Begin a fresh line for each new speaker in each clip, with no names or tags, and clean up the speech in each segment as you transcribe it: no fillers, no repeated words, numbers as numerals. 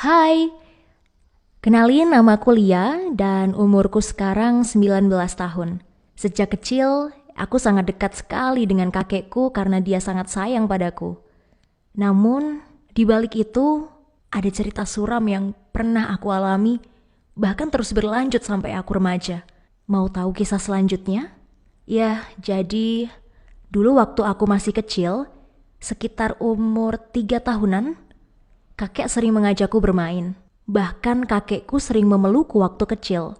Hai, kenalin namaku Lia dan umurku sekarang 19 tahun. Sejak kecil, aku sangat dekat sekali dengan kakekku karena dia sangat sayang padaku. Namun, di balik itu, ada cerita suram yang pernah aku alami, bahkan terus berlanjut sampai aku remaja. Mau tahu kisah selanjutnya? Ya, jadi dulu waktu aku masih kecil, sekitar umur 3 tahunan, kakek sering mengajakku bermain. Bahkan kakekku sering memelukku waktu kecil.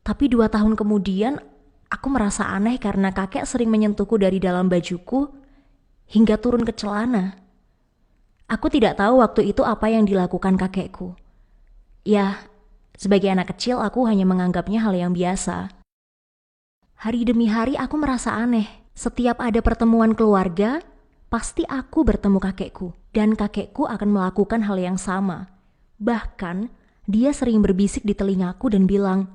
Tapi 2 tahun kemudian, aku merasa aneh karena kakek sering menyentuhku dari dalam bajuku hingga turun ke celana. Aku tidak tahu waktu itu apa yang dilakukan kakekku. Ya, sebagai anak kecil aku hanya menganggapnya hal yang biasa. Hari demi hari aku merasa aneh. Setiap ada pertemuan keluarga, pasti aku bertemu kakekku. Dan kakekku akan melakukan hal yang sama. Bahkan, dia sering berbisik di telingaku dan bilang,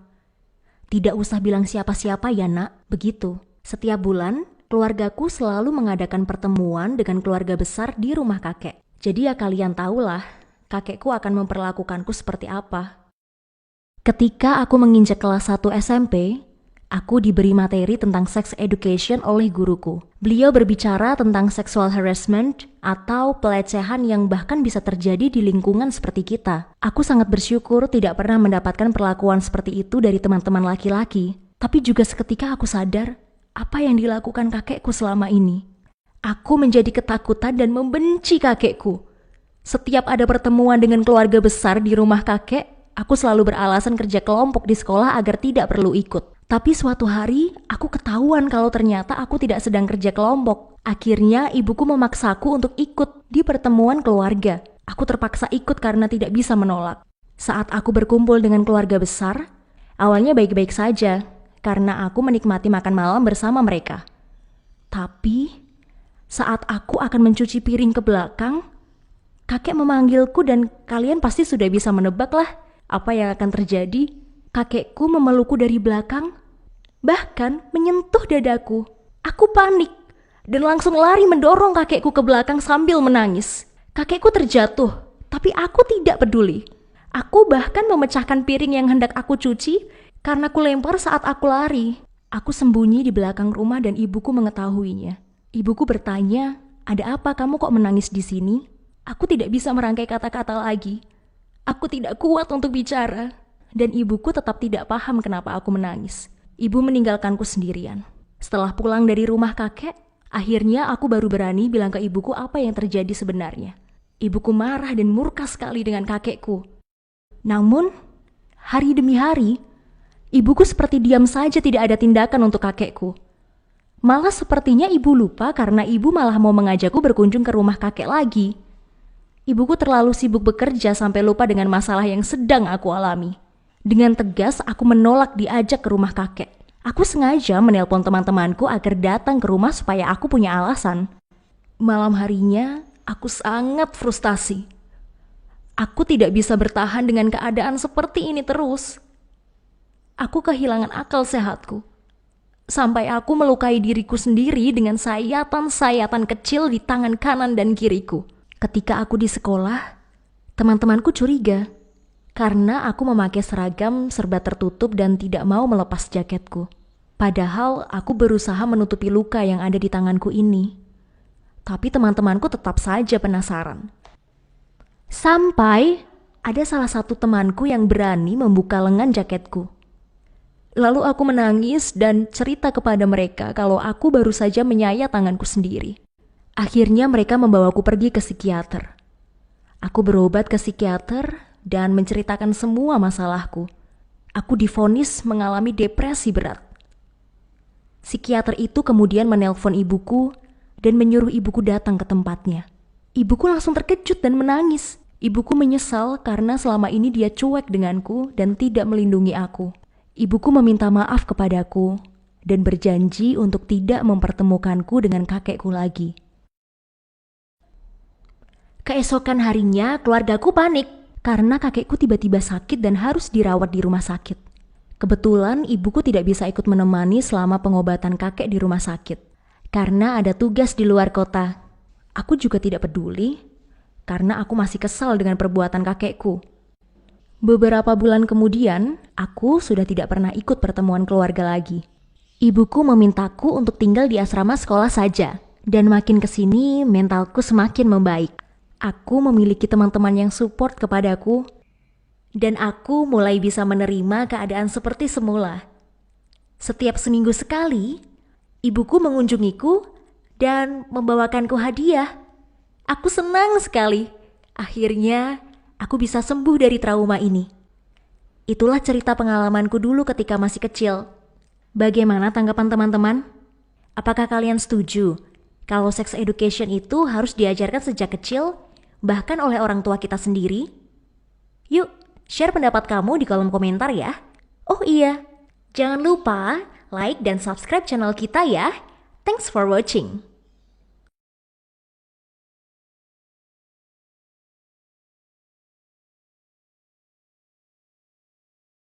"Tidak usah bilang siapa-siapa ya nak," begitu. Setiap bulan, keluargaku selalu mengadakan pertemuan dengan keluarga besar di rumah kakek. Jadi ya kalian tahulah, kakekku akan memperlakukanku seperti apa. Ketika aku menginjak kelas 1 SMP, aku diberi materi tentang sex education oleh guruku. Beliau berbicara tentang sexual harassment atau pelecehan yang bahkan bisa terjadi di lingkungan seperti kita. Aku sangat bersyukur tidak pernah mendapatkan perlakuan seperti itu dari teman-teman laki-laki. Tapi juga seketika aku sadar apa yang dilakukan kakekku selama ini. Aku menjadi ketakutan dan membenci kakekku. Setiap ada pertemuan dengan keluarga besar di rumah kakek, aku selalu beralasan kerja kelompok di sekolah agar tidak perlu ikut. Tapi suatu hari, aku ketahuan kalau ternyata aku tidak sedang kerja kelompok. Akhirnya, ibuku memaksaku untuk ikut di pertemuan keluarga. Aku terpaksa ikut karena tidak bisa menolak. Saat aku berkumpul dengan keluarga besar, awalnya baik-baik saja, karena aku menikmati makan malam bersama mereka. Tapi, saat aku akan mencuci piring ke belakang, kakek memanggilku dan kalian pasti sudah bisa menebak lah apa yang akan terjadi. Kakekku memelukku dari belakang, bahkan menyentuh dadaku. Aku panik dan langsung lari mendorong kakekku ke belakang sambil menangis. Kakekku terjatuh, tapi aku tidak peduli. Aku bahkan memecahkan piring yang hendak aku cuci karena aku lempar saat aku lari. Aku sembunyi di belakang rumah dan ibuku mengetahuinya. Ibuku bertanya, "Ada apa kamu kok menangis di sini?" Aku tidak bisa merangkai kata-kata lagi. Aku tidak kuat untuk bicara. Dan ibuku tetap tidak paham kenapa aku menangis. Ibu meninggalkanku sendirian. Setelah pulang dari rumah kakek, akhirnya aku baru berani bilang ke ibuku apa yang terjadi sebenarnya. Ibuku marah dan murka sekali dengan kakekku. Namun, hari demi hari, ibuku seperti diam saja tidak ada tindakan untuk kakekku. Malah sepertinya ibu lupa karena ibu malah mau mengajakku berkunjung ke rumah kakek lagi. Ibuku terlalu sibuk bekerja sampai lupa dengan masalah yang sedang aku alami. Dengan tegas, aku menolak diajak ke rumah kakek. Aku sengaja menelpon teman-temanku agar datang ke rumah supaya aku punya alasan. Malam harinya, aku sangat frustasi. Aku tidak bisa bertahan dengan keadaan seperti ini terus. Aku kehilangan akal sehatku. Sampai aku melukai diriku sendiri dengan sayatan-sayatan kecil di tangan kanan dan kiriku. Ketika aku di sekolah, teman-temanku curiga. Karena aku memakai seragam serba tertutup dan tidak mau melepas jaketku. Padahal aku berusaha menutupi luka yang ada di tanganku ini. Tapi teman-temanku tetap saja penasaran. Sampai ada salah satu temanku yang berani membuka lengan jaketku. Lalu aku menangis dan cerita kepada mereka kalau aku baru saja menyayat tanganku sendiri. Akhirnya mereka membawaku pergi ke psikiater. Aku berobat ke psikiater dan menceritakan semua masalahku. Aku divonis mengalami depresi berat. Psikiater itu kemudian menelpon ibuku dan menyuruh ibuku datang ke tempatnya. Ibuku langsung terkejut dan menangis. Ibuku menyesal karena selama ini dia cuek denganku dan tidak melindungi aku. Ibuku meminta maaf kepadaku dan berjanji untuk tidak mempertemukanku dengan kakekku lagi. Keesokan harinya keluargaku panik karena kakekku tiba-tiba sakit dan harus dirawat di rumah sakit. Kebetulan ibuku tidak bisa ikut menemani selama pengobatan kakek di rumah sakit. Karena ada tugas di luar kota. Aku juga tidak peduli. karena aku masih kesal dengan perbuatan kakekku. Beberapa bulan kemudian, aku sudah tidak pernah ikut pertemuan keluarga lagi. Ibuku memintaku untuk tinggal di asrama sekolah saja, dan makin kesini mentalku semakin membaik. Aku memiliki teman-teman yang support kepadaku, dan aku mulai bisa menerima keadaan seperti semula. Setiap seminggu sekali, ibuku mengunjungiku dan membawakanku hadiah. Aku senang sekali. Akhirnya, aku bisa sembuh dari trauma ini. Itulah cerita pengalamanku dulu ketika masih kecil. Bagaimana tanggapan teman-teman? Apakah kalian setuju kalau sex education itu harus diajarkan sejak kecil, bahkan oleh orang tua kita sendiri? Yuk, share pendapat kamu di kolom komentar ya. Oh iya, jangan lupa like dan subscribe channel kita ya. Thanks for watching.